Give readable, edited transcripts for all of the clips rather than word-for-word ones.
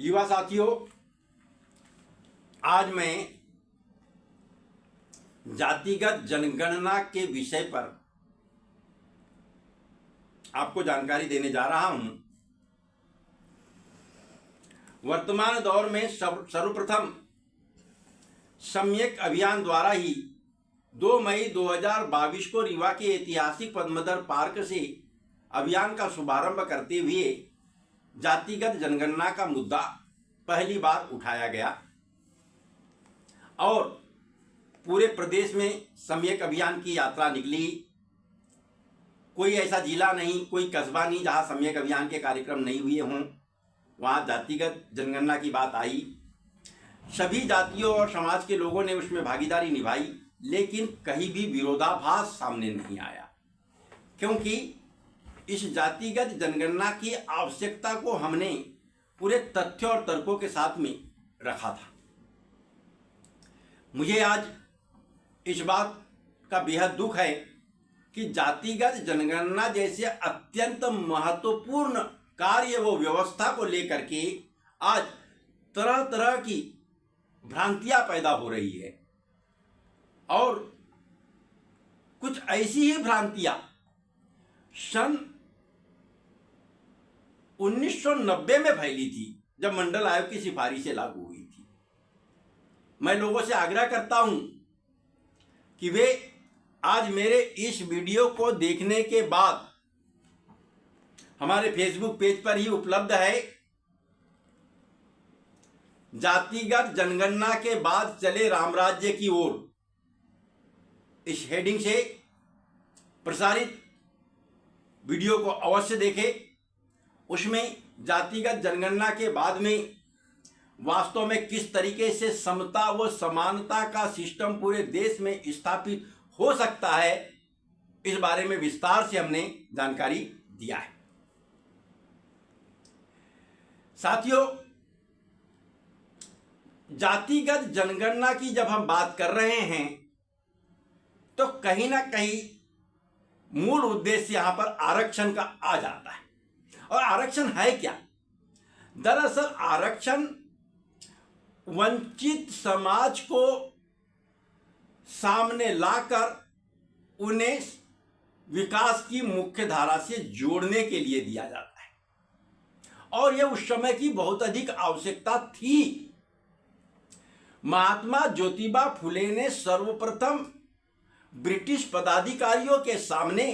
युवा साथियों, आज मैं जातिगत जनगणना के विषय पर आपको जानकारी देने जा रहा हूं। वर्तमान दौर में सर्वप्रथम सम्यक अभियान द्वारा ही 2 मई 2022 को रीवा के ऐतिहासिक पद्मधर पार्क से अभियान का शुभारंभ करते हुए जातिगत जनगणना का मुद्दा पहली बार उठाया गया और पूरे प्रदेश में सम्यक अभियान की यात्रा निकली। कोई ऐसा जिला नहीं, कोई कस्बा नहीं जहां सम्यक अभियान के कार्यक्रम नहीं हुए हों, वहां जातिगत जनगणना की बात आई। सभी जातियों और समाज के लोगों ने उसमें भागीदारी निभाई, लेकिन कहीं भी विरोधाभास सामने नहीं आया, क्योंकि इस जातिगत जनगणना की आवश्यकता को हमने पूरे तथ्यों और तर्कों के साथ में रखा था। मुझे आज इस बात का बेहद दुख है कि जातिगत जनगणना जैसे अत्यंत महत्वपूर्ण कार्य व व्यवस्था को लेकर के आज तरह तरह की भ्रांतियां पैदा हो रही है और कुछ ऐसी ही भ्रांतियां सन 1990 में फैली थी, जब मंडल आयोग की सिफारिशें लागू हुई थी। मैं लोगों से आग्रह करता हूं कि वे आज मेरे इस वीडियो को देखने के बाद हमारे फेसबुक पेज पर ही उपलब्ध है, जातिगत जनगणना के बाद चले रामराज्य की ओर, इस हेडिंग से प्रसारित वीडियो को अवश्य देखें। उसमें जातिगत जनगणना के बाद में वास्तव में किस तरीके से समता व समानता का सिस्टम पूरे देश में स्थापित हो सकता है, इस बारे में विस्तार से हमने जानकारी दिया है। साथियों, जातिगत जनगणना की जब हम बात कर रहे हैं तो कहीं ना कहीं मूल उद्देश्य यहां पर आरक्षण का आ जाता है। और आरक्षण है क्या? दरअसल आरक्षण वंचित समाज को सामने लाकर उन्हें विकास की मुख्य धारा से जोड़ने के लिए दिया जाता है और यह उस समय की बहुत अधिक आवश्यकता थी। महात्मा ज्योतिबा फुले ने सर्वप्रथम ब्रिटिश पदाधिकारियों के सामने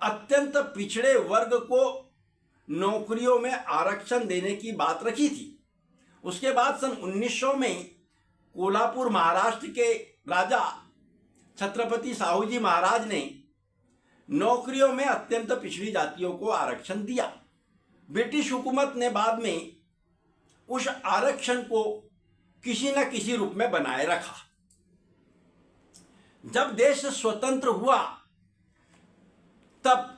अत्यंत पिछड़े वर्ग को नौकरियों में आरक्षण देने की बात रखी थी। उसके बाद सन 1900 में कोल्हापुर महाराष्ट्र के राजा छत्रपति साहू जी महाराज ने नौकरियों में अत्यंत पिछड़ी जातियों को आरक्षण दिया। ब्रिटिश हुकूमत ने बाद में उस आरक्षण को किसी न किसी रूप में बनाए रखा। जब देश स्वतंत्र हुआ तब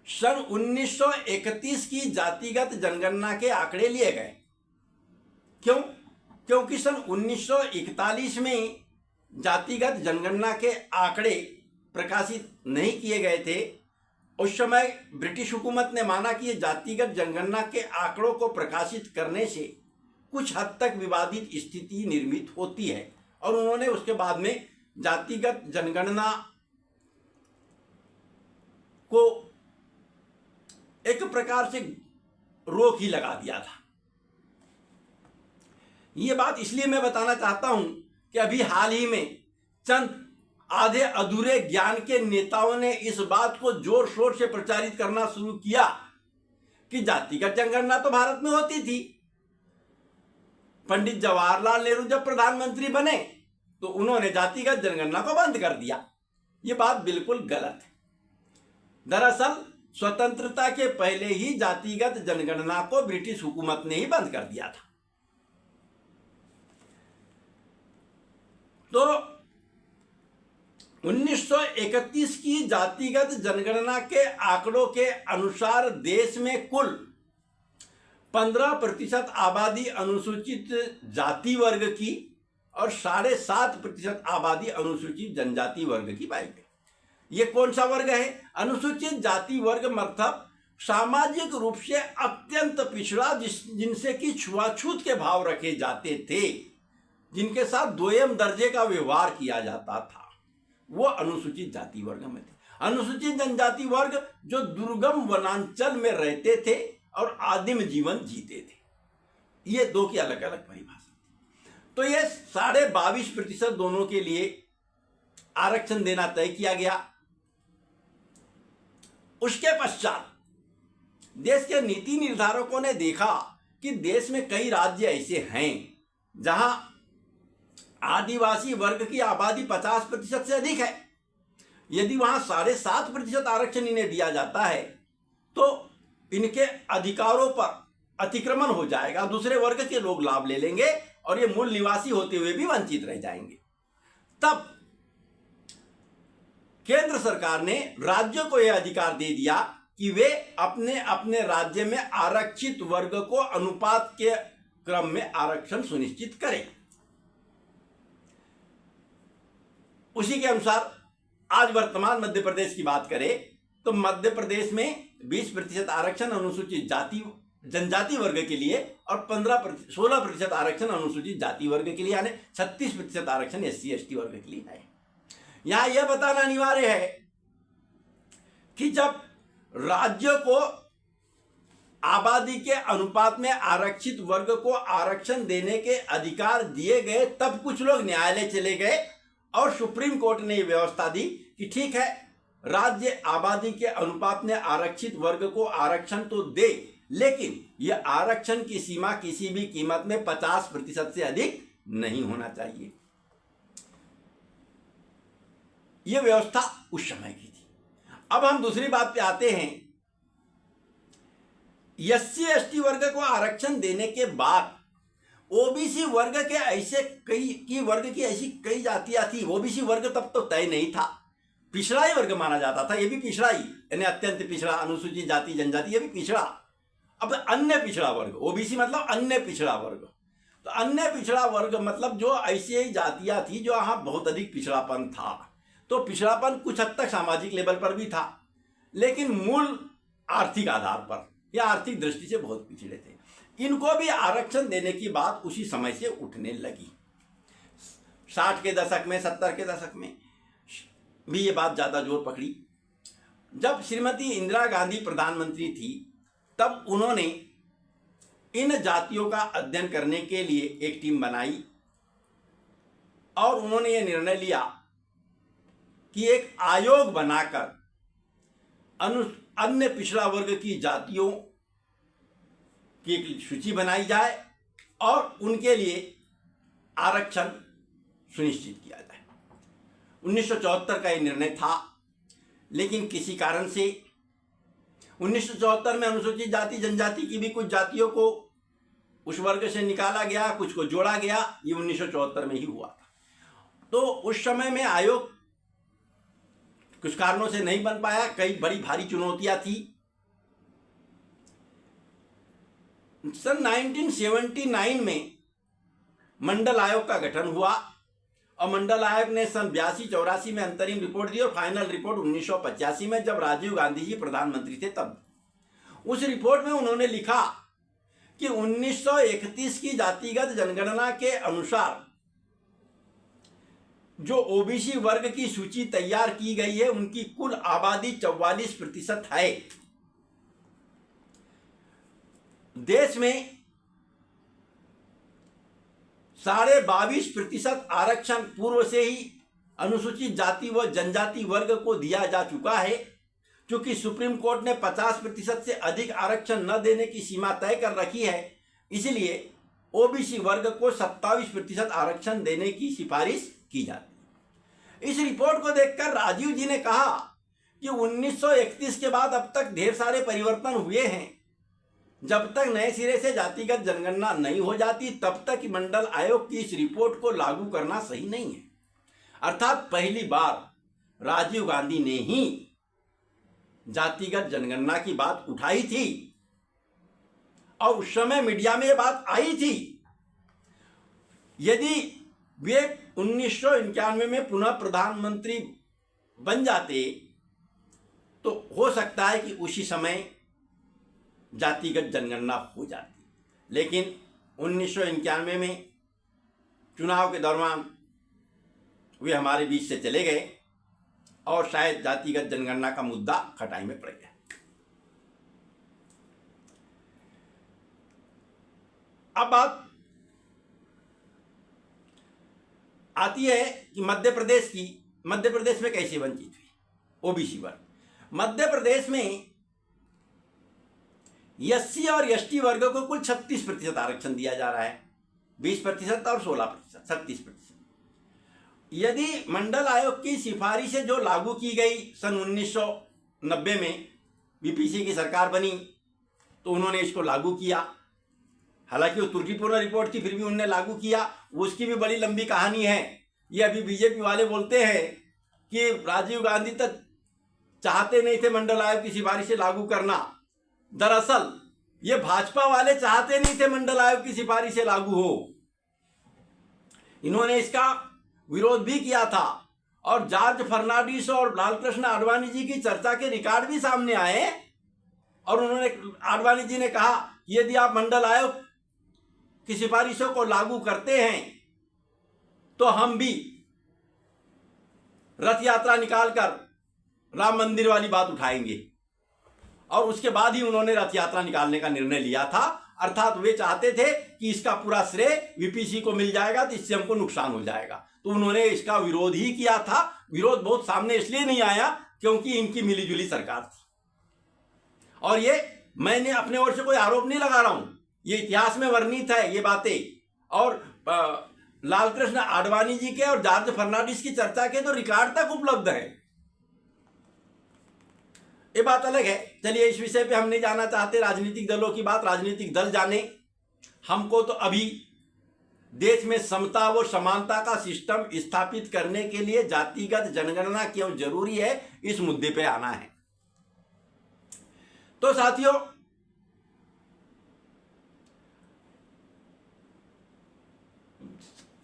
सन 1931 की जातिगत जनगणना के आंकड़े लिए गए। क्यों? क्योंकि सन 1941 में जातिगत जनगणना के आंकड़े प्रकाशित नहीं किए गए थे। उस समय ब्रिटिश हुकूमत ने माना कि ये जातिगत जनगणना के आंकड़ों को प्रकाशित करने से कुछ हद तक विवादित स्थिति निर्मित होती है और उन्होंने उसके बाद में जातिगत जनगणना को एक प्रकार से रोक ही लगा दिया था। ये बात इसलिए मैं बताना चाहता हूं कि अभी हाल ही में चंद आधे अधूरे ज्ञान के नेताओं ने इस बात को जोर शोर से प्रचारित करना शुरू किया कि जातिगत जनगणना तो भारत में होती थी। पंडित जवाहरलाल नेहरू जब प्रधानमंत्री बने तो उन्होंने जातिगत जनगणना को बंद कर दिया। ये बात बिल्कुल गलत है। दरअसल स्वतंत्रता के पहले ही जातिगत जनगणना को ब्रिटिश हुकूमत ने ही बंद कर दिया था। तो 1931 की जातिगत जनगणना के आंकड़ों के अनुसार देश में कुल 15% आबादी अनुसूचित जाति वर्ग की और 7.5% आबादी अनुसूचित जनजाति वर्ग की पाई गई। ये कौन सा वर्ग है? अनुसूचित जाति वर्ग मतलब सामाजिक रूप से अत्यंत पिछड़ा जिनसे कि छुआछूत के भाव रखे जाते थे, जिनके साथ दोयम दर्जे का व्यवहार किया जाता था, वो अनुसूचित जाति वर्ग में थे। अनुसूचित जनजाति वर्ग जो दुर्गम वनांचल में रहते थे और आदिम जीवन जीते थे, ये दो की अलग अलग परिभाषा। तो ये 22.5% दोनों के लिए आरक्षण देना तय किया गया। उसके पश्चात देश के नीति निर्धारकों ने देखा कि देश में कई राज्य ऐसे हैं जहां आदिवासी वर्ग की आबादी 50% से अधिक है। यदि वहां 7.5% आरक्षण इन्हें दिया जाता है तो इनके अधिकारों पर अतिक्रमण हो जाएगा, दूसरे वर्ग के लोग लाभ ले लेंगे और ये मूल निवासी होते हुए भी वंचित रह जाएंगे। तब केंद्र सरकार ने राज्यों को यह अधिकार दे दिया कि वे अपने अपने राज्य में आरक्षित वर्ग को अनुपात के क्रम में आरक्षण सुनिश्चित करें। उसी के अनुसार आज वर्तमान मध्य प्रदेश की बात करें तो मध्य प्रदेश में 20% आरक्षण अनुसूचित जाति जनजाति वर्ग के लिए और 16% आरक्षण अनुसूचित जाति वर्ग के लिए, यानी 36% आरक्षण SC/ST वर्ग के लिए है। यहां यह बताना अनिवार्य है कि जब राज्यों को आबादी के अनुपात में आरक्षित वर्ग को आरक्षण देने के अधिकार दिए गए, तब कुछ लोग न्यायालय चले गए और सुप्रीम कोर्ट ने यह व्यवस्था दी कि ठीक है, राज्य आबादी के अनुपात में आरक्षित वर्ग को आरक्षण तो दे, लेकिन यह आरक्षण की सीमा किसी भी कीमत में 50% से अधिक नहीं होना चाहिए। यह व्यवस्था उस समय की थी। अब हम दूसरी बात पे आते हैं। SC/ST वर्ग को आरक्षण देने के बाद OBC वर्ग के ऐसे वर्ग की ऐसी कई जातियां थी। OBC वर्ग तब तो तय नहीं था, पिछड़ा ही वर्ग माना जाता था। ये भी पिछड़ा ही, यानी अत्यंत पिछड़ा, अनुसूचित जाति जनजाति, ये भी पिछड़ा। अब अन्य पिछड़ा वर्ग, OBC मतलब अन्य पिछड़ा वर्ग। तो अन्य पिछड़ा वर्ग मतलब जो ऐसी ही जातियां थी जो यहाँ बहुत अधिक पिछड़ापन था। तो पिछड़ापन कुछ हद तक सामाजिक लेवल पर भी था, लेकिन मूल आर्थिक आधार पर या आर्थिक दृष्टि से बहुत पिछड़े थे। इनको भी आरक्षण देने की बात उसी समय से उठने लगी। 60 के दशक में, 70 के दशक में भी ये बात ज़्यादा जोर पकड़ी। जब श्रीमती इंदिरा गांधी प्रधानमंत्री थी, तब उन्होंने इन जातियों का अध्ययन करने के लिए एक टीम बनाई और उन्होंने ये निर्णय लिया कि एक आयोग बनाकर अन्य पिछड़ा वर्ग की जातियों की एक सूची बनाई जाए और उनके लिए आरक्षण सुनिश्चित किया जाए। 1974 का ये निर्णय था, लेकिन किसी कारण से 1974 में अनुसूचित जाति जनजाति की भी कुछ जातियों को उस वर्ग से निकाला गया, कुछ को जोड़ा गया। ये 1974 में ही हुआ था। तो उस समय में आयोग कुछ कारणों से नहीं बन पाया, कई बड़ी भारी चुनौतियां थी। सन 1979 में मंडल आयोग का गठन हुआ और मंडल आयोग ने सन 82-84 में अंतरिम रिपोर्ट दी और फाइनल रिपोर्ट 1985 में, जब राजीव गांधी जी प्रधानमंत्री थे तब। उस रिपोर्ट में उन्होंने लिखा कि 1931 की जातिगत जनगणना के अनुसार जो OBC वर्ग की सूची तैयार की गई है, उनकी कुल आबादी 44% है। देश में 22.5% आरक्षण पूर्व से ही अनुसूचित जाति व जनजाति वर्ग को दिया जा चुका है। क्योंकि सुप्रीम कोर्ट ने 50% से अधिक आरक्षण न देने की सीमा तय कर रखी है, इसलिए OBC वर्ग को 27% आरक्षण देने की सिफारिश की जाती है। इस रिपोर्ट को देखकर राजीव जी ने कहा कि 1931 के बाद अब तक ढेर सारे परिवर्तन हुए हैं। जब तक नए सिरे से जातिगत जनगणना नहीं हो जाती, तब तक मंडल आयोग की इस रिपोर्ट को लागू करना सही नहीं है। अर्थात पहली बार राजीव गांधी ने ही जातिगत जनगणना की बात उठाई थी और उस समय मीडिया में ये बात आई थी। यदि वे 1991 में पुनः प्रधानमंत्री बन जाते तो हो सकता है कि उसी समय जातिगत जनगणना हो जाती। लेकिन 1991 में चुनाव के दौरान वे हमारे बीच से चले गए और शायद जातिगत जनगणना का मुद्दा खटाई में पड़ गया। अब बात आती है कि मध्य प्रदेश में कैसे वंचित हुई ओबीसी वर्ग। मध्य प्रदेश में एससी और एसटी वर्ग को कुल 36% आरक्षण दिया जा रहा है, 20% और 16%, 36%। यदि मंडल आयोग की सिफारिशें जो लागू की गई सन 1990 में वीपीसी की सरकार बनी तो उन्होंने इसको लागू किया। हालांकि वो त्रुटिपूर्ण रिपोर्ट थी, फिर भी उन्होंने लागू किया। उसकी भी बड़ी लंबी कहानी है। ये अभी बीजेपी वाले बोलते हैं कि राजीव गांधी तक चाहते नहीं थे मंडल आयोग की सिफारिशें लागू करना। दरअसल ये भाजपा वाले चाहते नहीं थे मंडल आयोग की सिफारिशें लागू हो। इन्होंने इसका विरोध भी किया था और जॉर्ज फर्नांडिस और लालकृष्ण आडवाणी जी की चर्चा के रिकॉर्ड भी सामने आए और उन्होंने आडवाणी जी ने कहा यदि आप मंडल आयोग की सिफारिशों को लागू करते हैं तो हम भी रथ यात्रा निकालकर राम मंदिर वाली बात उठाएंगे। और उसके बाद ही उन्होंने रथ यात्रा निकालने का निर्णय लिया था। अर्थात वे चाहते थे कि इसका पूरा श्रेय वीपीसी को मिल जाएगा तो इससे हमको नुकसान हो जाएगा, तो उन्होंने इसका विरोध ही किया था। विरोध बहुत सामने इसलिए नहीं आया क्योंकि इनकी मिलीजुली सरकार थी। और ये मैंने अपने ओर से कोई आरोप नहीं लगा रहा हूं, ये इतिहास में वर्णित है ये बातें। और लालकृष्ण आडवाणी जी के और जॉर्ज फर्नांडिस की चर्चा के तो रिकॉर्ड तक उपलब्ध है। ये बात अलग है। चलिए इस विषय पे हम नहीं जाना चाहते, राजनीतिक दलों की बात राजनीतिक दल जाने। हमको तो अभी देश में समता व समानता का सिस्टम स्थापित करने के लिए जातिगत जनगणना क्यों जरूरी है इस मुद्दे पे आना है। तो साथियों,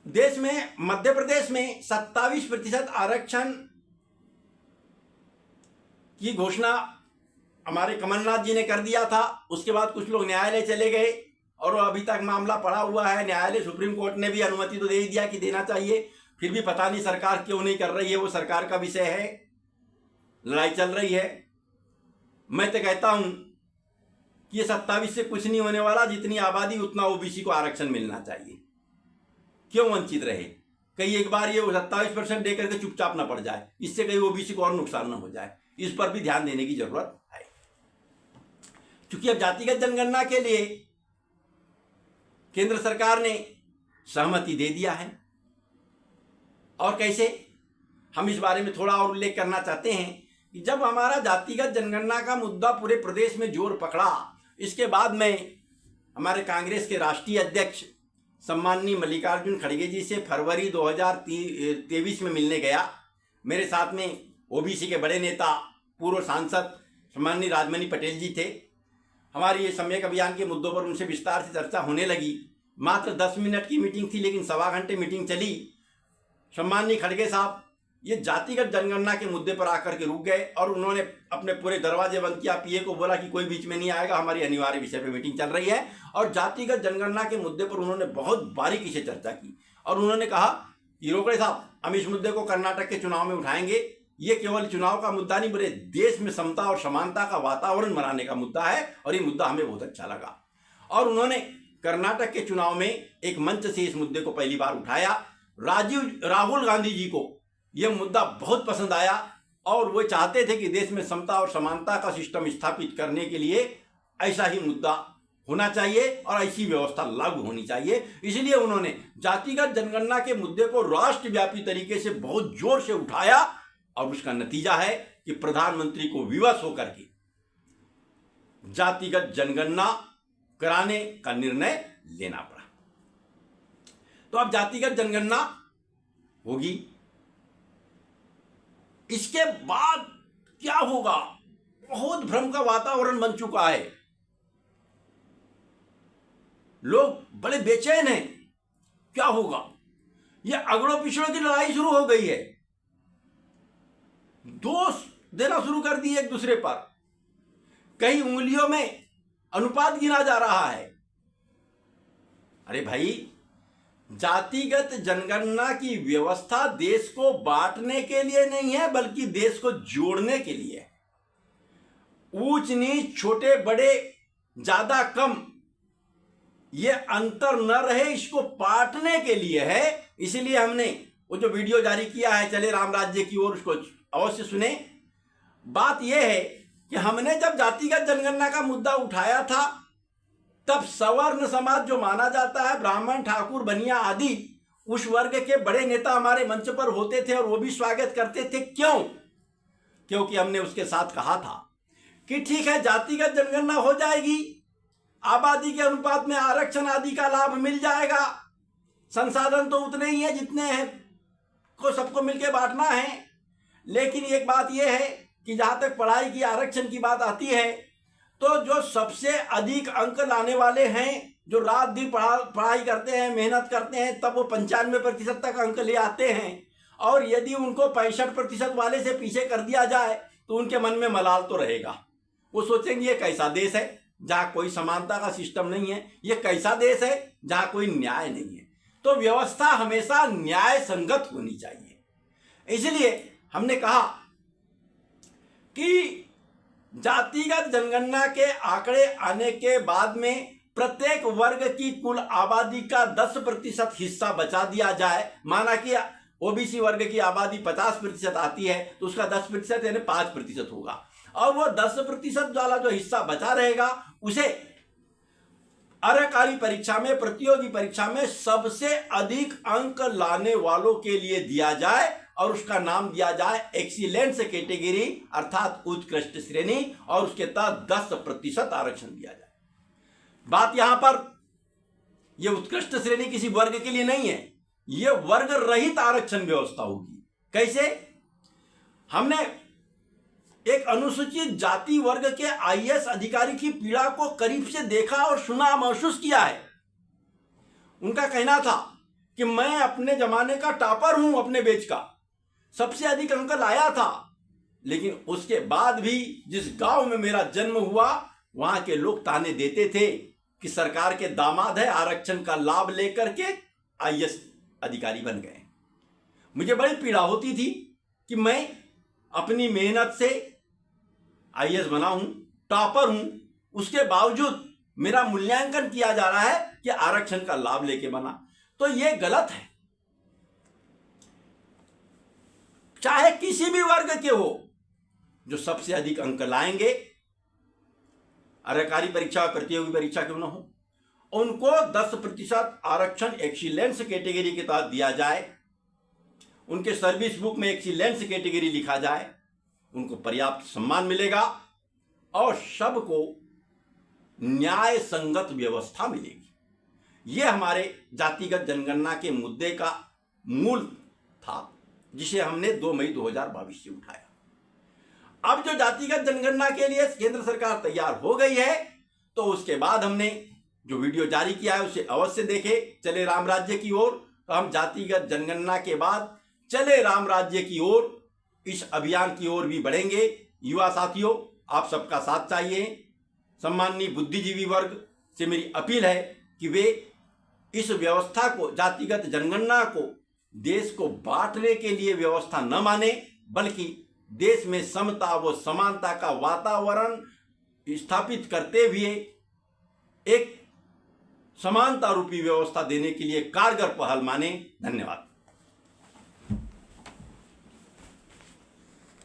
देश में मध्य प्रदेश में 27% आरक्षण की घोषणा हमारे कमलनाथ जी ने कर दिया था। उसके बाद कुछ लोग न्यायालय चले गए और अभी तक मामला पड़ा हुआ है। न्यायालय सुप्रीम कोर्ट ने भी अनुमति तो दे ही दिया कि देना चाहिए, फिर भी पता नहीं सरकार क्यों नहीं कर रही है। वो सरकार का विषय है, लड़ाई चल रही है। मैं तो कहता हूं कि ये 27 से कुछ नहीं होने वाला। जितनी आबादी उतना ओबीसी को आरक्षण मिलना चाहिए। क्यों वंचित रहे? कहीं एक बार ये 27% दे करके चुपचाप ना पड़ जाए, इससे कहीं ओबीसी को और नुकसान ना हो जाए। इस पर भी ध्यान देने की जरूरत है। क्योंकि अब जातिगत जनगणना के लिए केंद्र सरकार ने सहमति दे दिया है। और कैसे, हम इस बारे में थोड़ा और उल्लेख करना चाहते हैं कि जब हमारा जातिगत जनगणना का मुद्दा पूरे प्रदेश में जोर पकड़ा, इसके बाद में हमारे कांग्रेस के राष्ट्रीय अध्यक्ष सम्माननीय मल्लिकार्जुन खड़गे जी से फरवरी 2023 में मिलने गया। मेरे साथ में ओबीसी के बड़े नेता पूर्व सांसद सम्माननीय राजमणि पटेल जी थे। हमारी ये सम्यक अभियान के मुद्दों पर उनसे विस्तार से चर्चा होने लगी। मात्र 10 मिनट की मीटिंग थी, लेकिन सवा घंटे मीटिंग चली। सम्माननीय खड़गे साहब ये जातिगत जनगणना के मुद्दे पर आकर के रुक गए और उन्होंने अपने पूरे दरवाजे बंद किया। पीए को बोला कि कोई बीच में नहीं आएगा, हमारी अनिवार्य विषय पे मीटिंग चल रही है। और जातिगत जनगणना के मुद्दे पर उन्होंने बहुत बारीकी से चर्चा की और उन्होंने कहा कि रोकड़े साहब, हम इस मुद्दे को कर्नाटक के चुनाव में उठाएंगे। ये केवल चुनाव का मुद्दा नहीं, पूरे देश में समता और समानता का वातावरण बनाने का मुद्दा है और ये मुद्दा हमें बहुत अच्छा लगा। और उन्होंने कर्नाटक के चुनाव में एक मंच से इस मुद्दे को पहली बार उठाया। राहुल गांधी जी को यह मुद्दा बहुत पसंद आया और वो चाहते थे कि देश में समता और समानता का सिस्टम स्थापित करने के लिए ऐसा ही मुद्दा होना चाहिए और ऐसी व्यवस्था लागू होनी चाहिए। इसलिए उन्होंने जातिगत जनगणना के मुद्दे को राष्ट्रव्यापी तरीके से बहुत जोर से उठाया और उसका नतीजा है कि प्रधानमंत्री को विवश होकर के जातिगत जनगणना कराने का निर्णय लेना पड़ा। तो अब जातिगत जनगणना होगी। इसके बाद क्या होगा? बहुत भ्रम का वातावरण बन चुका है। लोग बड़े बेचैन हैं, क्या होगा? यह अगड़ों पिछड़ों की लड़ाई शुरू हो गई है। दोष देना शुरू कर दिए एक दूसरे पर। कहीं उंगलियों में अनुपात गिना जा रहा है। अरे भाई, जातिगत जनगणना की व्यवस्था देश को बांटने के लिए नहीं है, बल्कि देश को जोड़ने के लिए है। ऊंच नीच, छोटे बड़े, ज्यादा कम, ये अंतर न रहे, इसको बांटने के लिए है। इसीलिए हमने वो जो वीडियो जारी किया है चले राम राज्य की ओर, उसको अवश्य सुने। बात यह है कि हमने जब जातिगत जनगणना का मुद्दा उठाया था, तब सवर्ण समाज जो माना जाता है, ब्राह्मण, ठाकुर, बनिया आदि, उस वर्ग के बड़े नेता हमारे मंच पर होते थे और वो भी स्वागत करते थे। क्यों? क्योंकि हमने उसके साथ कहा था कि ठीक है, जातिगत जनगणना हो जाएगी, आबादी के अनुपात में आरक्षण आदि का लाभ मिल जाएगा, संसाधन तो उतने ही हैं जितने हैं को सबको मिलकर बांटना है। लेकिन एक बात यह है कि जहां तक पढ़ाई की, आरक्षण की बात आती है, तो जो सबसे अधिक अंक लाने वाले हैं, जो रात दिन पढ़ाई करते हैं, मेहनत करते हैं, तब वो 95% तक अंक ले आते हैं। और यदि उनको 65% वाले से पीछे कर दिया जाए तो उनके मन में मलाल तो रहेगा। वो सोचेंगे ये कैसा देश है जहाँ कोई समानता का सिस्टम नहीं है, ये कैसा देश है जहाँ कोई न्याय नहीं है। तो व्यवस्था हमेशा न्याय संगत होनी चाहिए। इसलिए हमने कहा कि जातिगत जनगणना के आंकड़े आने के बाद में प्रत्येक वर्ग की कुल आबादी का 10% हिस्सा बचा दिया जाए। माना कि ओबीसी वर्ग की आबादी 50% आती है, तो उसका 10% यानी 5% होगा, और वो 10% वाला जो हिस्सा बचा रहेगा उसे अर्हकारी परीक्षा में, प्रतियोगी परीक्षा में सबसे अधिक अंक लाने वालों के लिए दिया जाए और उसका नाम दिया जाए एक्सीलेंस कैटेगरी, अर्थात उत्कृष्ट श्रेणी, और उसके तहत 10% आरक्षण दिया जाए। बात यहां पर यह उत्कृष्ट श्रेणी किसी वर्ग के लिए नहीं है, यह वर्ग रहित आरक्षण व्यवस्था होगी। कैसे? हमने एक अनुसूचित जाति वर्ग के आईएएस अधिकारी की पीड़ा को करीब से देखा और सुना, महसूस किया है। उनका कहना था कि मैं अपने जमाने का टॉपर हूं, अपने बैच का सबसे अधिक अंक लाया था, लेकिन उसके बाद भी जिस गांव में मेरा जन्म हुआ वहां के लोग ताने देते थे कि सरकार के दामाद है, आरक्षण का लाभ लेकर के आईएएस अधिकारी बन गए। मुझे बड़ी पीड़ा होती थी कि मैं अपनी मेहनत से आईएएस बना हूं, टॉपर हूं, उसके बावजूद मेरा मूल्यांकन किया जा रहा है कि आरक्षण का लाभ लेके बना। तो यह गलत है। चाहे किसी भी वर्ग के हो, जो सबसे अधिक अंक लाएंगे, अर्हकारी परीक्षा, प्रतियोगी परीक्षा क्यों ना हो, उनको 10% आरक्षण एक्सीलेंस कैटेगरी के तहत दिया जाए। उनके सर्विस बुक में एक्सीलेंस कैटेगरी लिखा जाए, उनको पर्याप्त सम्मान मिलेगा और सबको न्याय संगत व्यवस्था मिलेगी। यह हमारे जातिगत जनगणना के मुद्दे का मूल था, जिसे हमने 2 मई 2022 से उठाया। अब जो जातिगत जनगणना के लिए केंद्र सरकार तैयार हो गई है, तो उसके बाद हमने जो वीडियो जारी किया है उसे अवश्य देखें, चले राम राज्य की ओर। तो हम जातिगत जनगणना के बाद चले राम राज्य की ओर, इस अभियान की ओर भी बढ़ेंगे। युवा साथियों, आप सबका साथ चाहिए। सम्माननीय बुद्धिजीवी वर्ग से मेरी अपील है कि वे इस व्यवस्था को, जातिगत जनगणना को देश को बांटने के लिए व्यवस्था न माने, बल्कि देश में समता व समानता का वातावरण स्थापित करते हुए एक समानता रूपी व्यवस्था देने के लिए कारगर पहल माने। धन्यवाद।